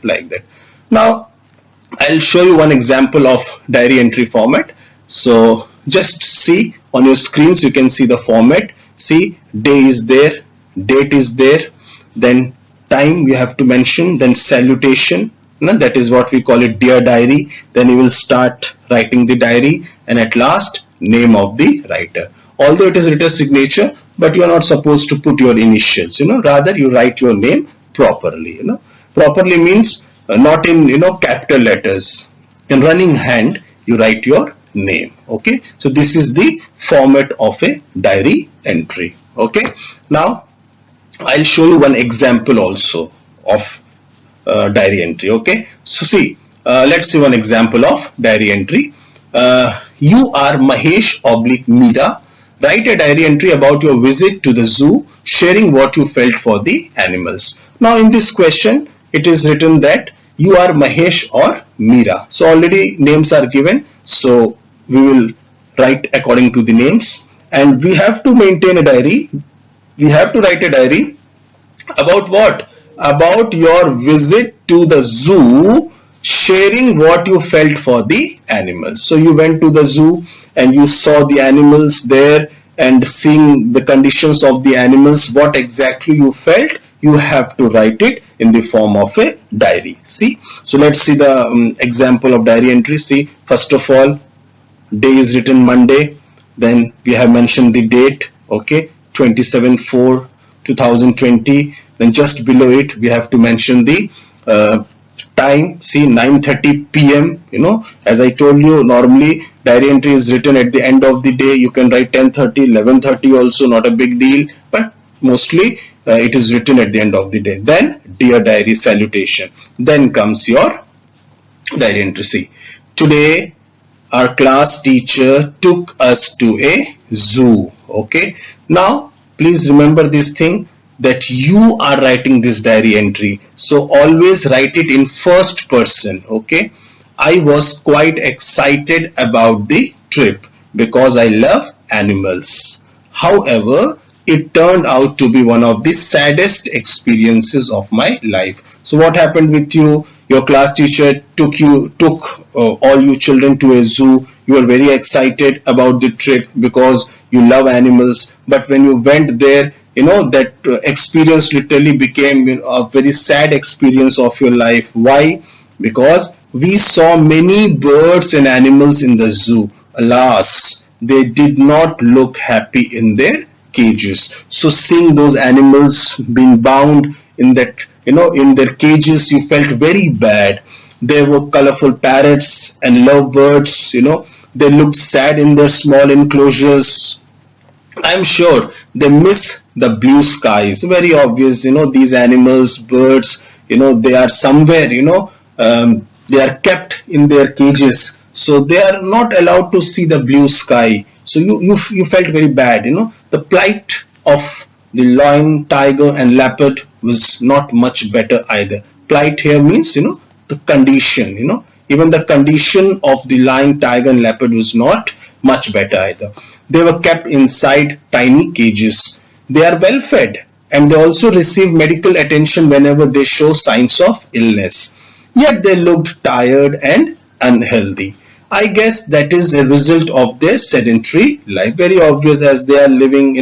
like that. Now I'll show you one example of diary entry format. So just see on your screens, you can see the format. See, day is there, date is there, then time you have to mention, then salutation, that is what we call it, dear diary. Then you will start writing the diary, and at last name of the writer. Although it is written signature, but you are not supposed to put your initials, rather you write your name properly. Properly means not in capital letters. In running hand you write your name. Okay, so this is the format of a diary entry. Okay, now I'll show you one example also of diary entry. Okay, so see, let's see one example of diary entry. You are Mahesh / Meera. Write a diary entry about your visit to the zoo, sharing what you felt for the animals. Now in this question it is written that you are Mahesh or Meera. So already names are given, so we will write according to the names, and we have to maintain a diary. We have to write a diary about what? About your visit to the zoo, sharing what you felt for the animals. So you went to the zoo and you saw the animals there, and seeing the conditions of the animals, what exactly you felt, you have to write it in the form of a diary. See, so let's see the example of diary entry. See, first of all, day is written Monday, then we have mentioned the date, okay, 27/4/2020. Then just below it we have to mention the time. See, 9:30 p.m. As I told you, normally diary entry is written at the end of the day. You can write 10:30, 11:30 also, not a big deal, but mostly it is written at the end of the day. Then dear diary, salutation. Then comes your diary entry. See, today our class teacher took us to a zoo. Okay, now please remember this thing, that you are writing this diary entry, so always write it in first person. Okay, I was quite excited about the trip because I love animals. However, it turned out to be one of the saddest experiences of my life. So what happened with you? Your class teacher took all you children to a zoo. You were very excited about the trip because you love animals, but when you went there, that experience literally became a very sad experience of your life. Why? Because we saw many birds and animals in the zoo. Alas, they did not look happy in their cages. So seeing those animals being bound in that, in their cages, you felt very bad. There were colorful parrots and lovebirds, they looked sad in their small enclosures. I'm sure they miss the blue skies. Very obvious, these animals, birds, they are somewhere, they are kept in their cages, so they are not allowed to see the blue sky. So you felt very bad. The plight of the lion, tiger and leopard was not much better either. Plight here means, the condition, even the condition of the lion, tiger and leopard was not much better either. They were kept inside tiny cages. They are well fed and they also receive medical attention whenever they show signs of illness. Yet they looked tired and unhealthy. I guess that is a result of their sedentary life. Very obvious, as they are living,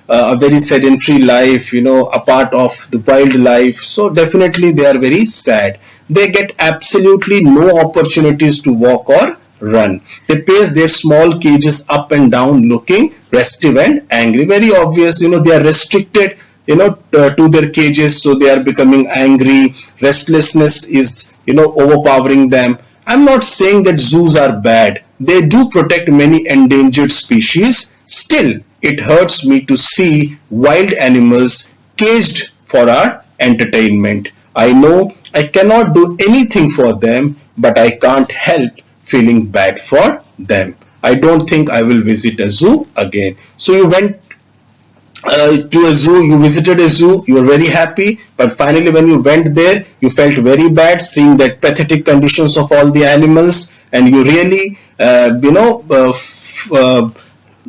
a very sedentary life, a part of the wildlife. So definitely they are very sad. They get absolutely no opportunities to walk or run. They pace their small cages up and down, looking restive and angry. Very obvious, they are restricted, to their cages, so they are becoming angry. Restlessness is, overpowering them. I'm not saying that zoos are bad. They do protect many endangered species. Still, it hurts me to see wild animals caged for our entertainment. I know I cannot do anything for them, but I can't help feeling bad for them. I don't think I will visit a zoo again. So you went to a zoo, you visited a zoo, you were very happy, but finally when you went there, you felt very bad seeing that pathetic conditions of all the animals, and you really,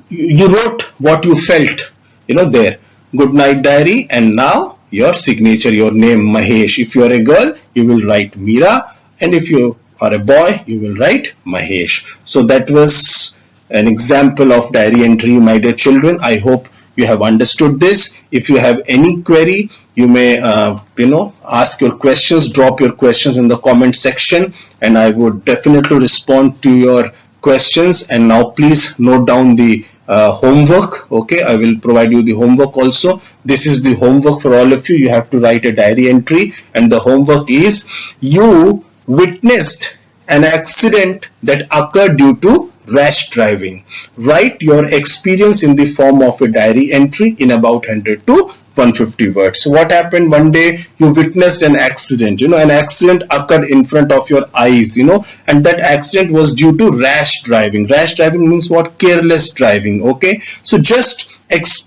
you wrote what you felt, there. Good night diary, and now your signature, your name Mahesh. If you are a girl, you will write Meera, and if you are a boy, you will write Mahesh. So that was an example of diary entry, my dear children. I hope you have understood this. If you have any query, you may ask your questions, drop your questions in the comment section, and I would definitely respond to your questions. And now please note down the homework. Okay, I will provide you the homework also. This is the homework for all of you. You have to write a diary entry, and the homework is: you witnessed an accident that occurred due to rash driving. Write your experience in the form of a diary entry in about 100 to 150 words. So what happened? One day you witnessed an accident. An accident occurred in front of your eyes, and that accident was due to rash driving. Rash driving means what? Careless driving. Okay, so just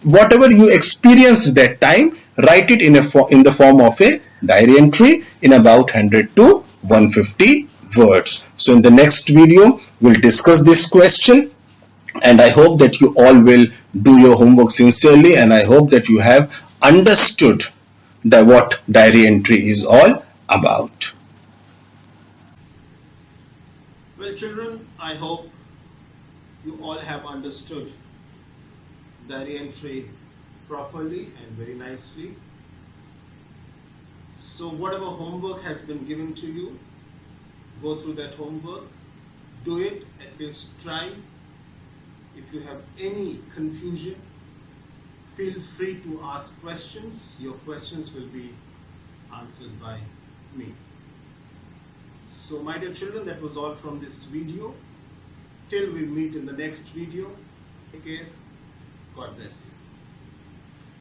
whatever you experienced that time, write it in the form of a diary entry in about 100 to 150 words. So in the next video, we'll discuss this question, and I hope that you all will do your homework sincerely, and I hope that you have understood what diary entry is all about. Well, children, I hope you all have understood diary entry properly and very nicely. So whatever homework has been given to you, go through that homework, do it, at least try. If you have any confusion, feel free to ask questions. Your questions will be answered by me. So my dear children, that was all from this video. Till we meet in the next video, take care. God bless you.